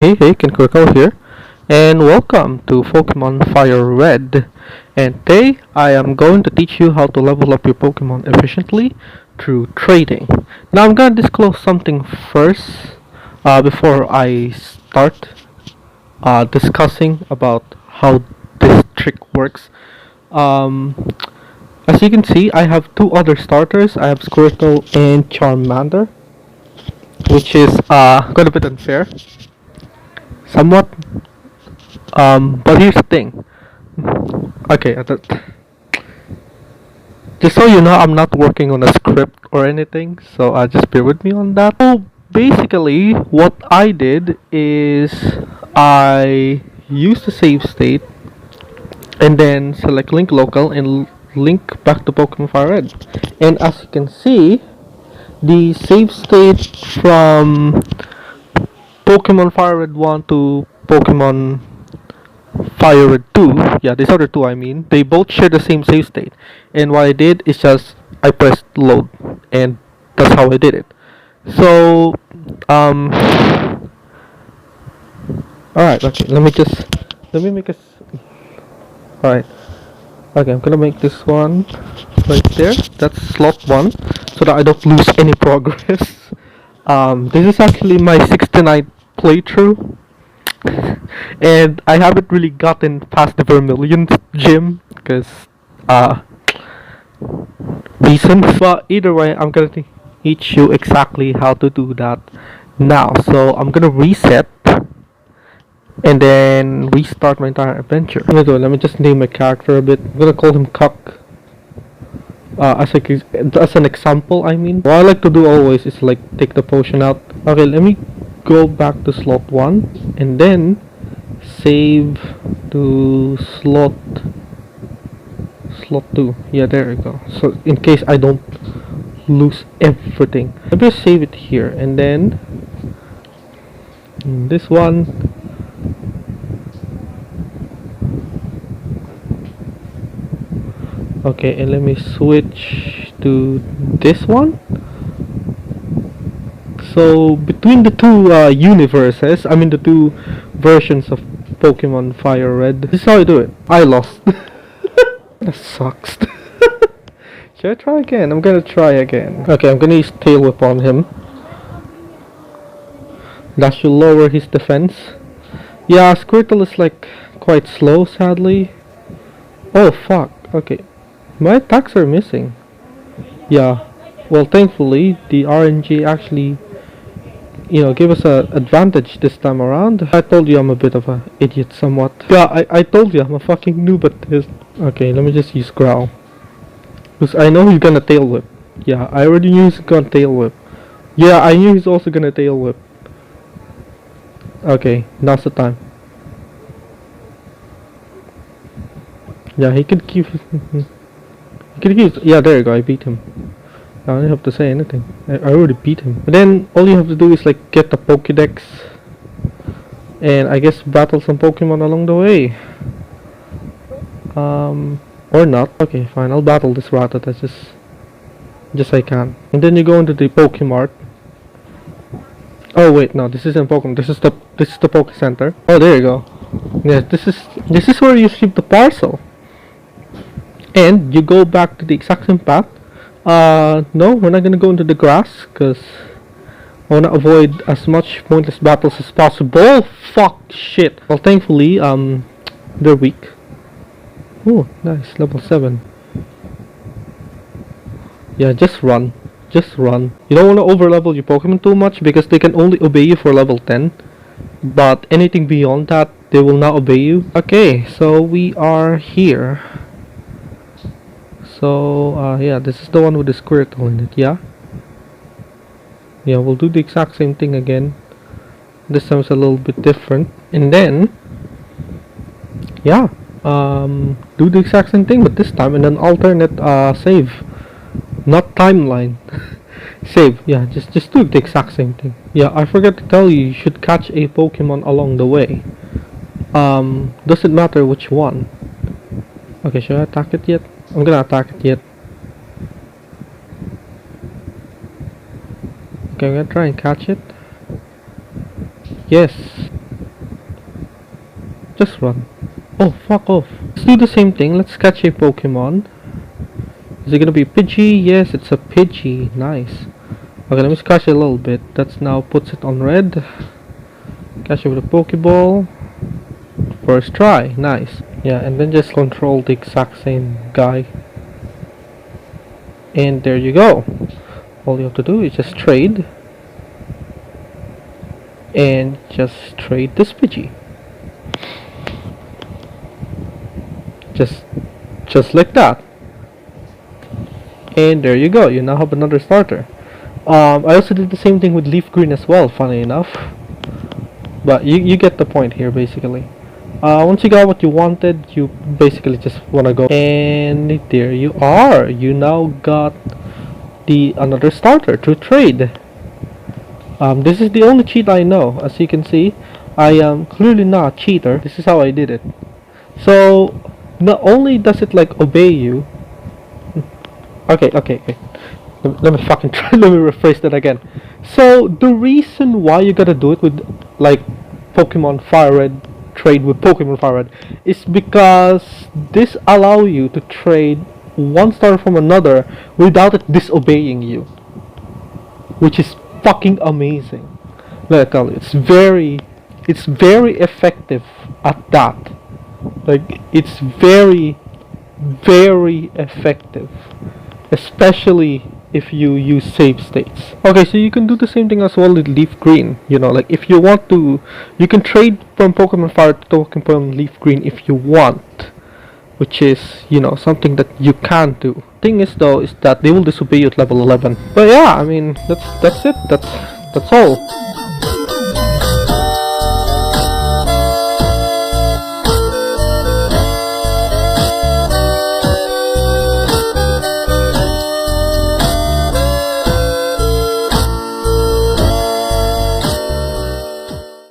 Hey, Kinkuriko here, and welcome to Pokemon Fire Red. And today I am going to teach you how to level up your Pokemon efficiently through trading. Now I'm gonna disclose something first before I start discussing about how this trick works. Um, as you can see, I have two other starters. I have Squirtle and Charmander, which is quite a bit unfair, somewhat. But here's the thing. Okay, just so you know, I'm not working on a script or anything, so just bear with me on that. So basically, what I did is I used the save state and then select link local and link back to Pokemon Fire Red. And as you can see, the save state from Pokemon Fire Red 1 to Pokemon Fire Red 2, yeah, these other two I mean, they both share the same save state. And what I did is just I pressed load, and that's how I did it. So, um, alright, okay, let me make a, alright, okay, I'm gonna make this one right there. That's slot 1, so that I don't lose any progress. This is actually my 69th playthrough, and I haven't really gotten past the Vermilion gym because uh reasons. But either way, I'm gonna teach you exactly how to do that now. So I'm gonna reset and then restart my entire adventure. Let me just name my character a bit. I'm gonna call him Cuck. As an example, I mean. What I like to do always is like take the potion out. Okay, let me go back to slot 1 and then save to slot 2. Yeah, there we go. So in case I don't lose everything, I just save it here and then this one. Okay, and let me switch to this one. So between the two universes, I mean the two versions of Pokemon Fire Red, this is how I do it. I lost. That sucks. Should I try again? I'm gonna try again. Okay, I'm gonna use Tail Whip on him. That should lower his defense. Yeah, Squirtle is like quite slow, sadly. Oh fuck. Okay, my attacks are missing. Yeah. Well, thankfully, the RNG actually, gave us a advantage this time around. I told you I'm a bit of a idiot, somewhat. Yeah, I told you I'm a fucking noob at this. Okay, let me just use Growl. Because I know he's gonna Tail Whip. Yeah, I already knew he's gonna Tail Whip. Yeah, I knew he's also gonna Tail Whip. Okay, now's the time. Yeah, he could keep. He could keep. Yeah, there you go. I beat him. I don't have to say anything. I already beat him. And then all you have to do is like get the Pokédex, and I guess battle some Pokemon along the way. Or not. Okay, fine. I'll battle this Rattata just I can. And then you go into the Pokemart. Oh wait, no, this isn't Pokemon. This is the Poke Center. Oh, there you go. Yeah, this is where you ship the parcel. And you go back to the exact same path. No, we're not gonna go into the grass because I wanna avoid as much pointless battles as possible. Fuck shit. Well, thankfully, they're weak. Oh, nice, level 7. Yeah, just run. Just run. You don't want to overlevel your Pokemon too much because they can only obey you for level 10. But anything beyond that, they will not obey you. Okay, so we are here. So, yeah, this is the one with the Squirtle in it, yeah? Yeah, we'll do the exact same thing again. This time it's a little bit different. And then, yeah, do the exact same thing, but this time in an alternate save. Not timeline. Save, yeah, just do the exact same thing. Yeah, I forgot to tell you, you should catch a Pokemon along the way. Doesn't matter which one. Okay, should I attack it yet? I'm gonna attack it yet. Okay, I'm gonna try and catch it. Yes. Just run. Oh, fuck off. Let's do the same thing. Let's catch a Pokemon. Is it gonna be Pidgey? Yes, it's a Pidgey. Nice. Okay, let me scratch it a little bit. That's now puts it on red. Catch it with a Pokeball. First try. Nice. Yeah, and then just control the exact same guy. And there you go. All you have to do is just trade. And just trade this Pidgey. Just like that. And there you go. You now have another starter. I also did the same thing with Leaf Green as well, funny enough. But you get the point here, basically. Once you got what you wanted, you basically just wanna go. And there you are. You now got the another starter to trade. This is the only cheat I know. As you can see, I am clearly not a cheater. This is how I did it. So not only does it like obey you. Okay. Let me fucking try. Let me rephrase that again. So the reason why you gotta do it with like Pokemon Fire Red, trade with Pokemon Fire Red, is because this allow you to trade one starter from another without it disobeying you, which is fucking amazing. Let me tell you, it's very effective at that. Like it's very effective, especially if you use save states. Okay, so you can do the same thing as well with Leaf Green. You know, like if you want to, you can trade from Pokemon Fire to Pokemon Leaf Green if you want, which is, you know, something that you can do. Thing is though, is that they will disobey you at level 11. But yeah, I mean, that's it. That's all.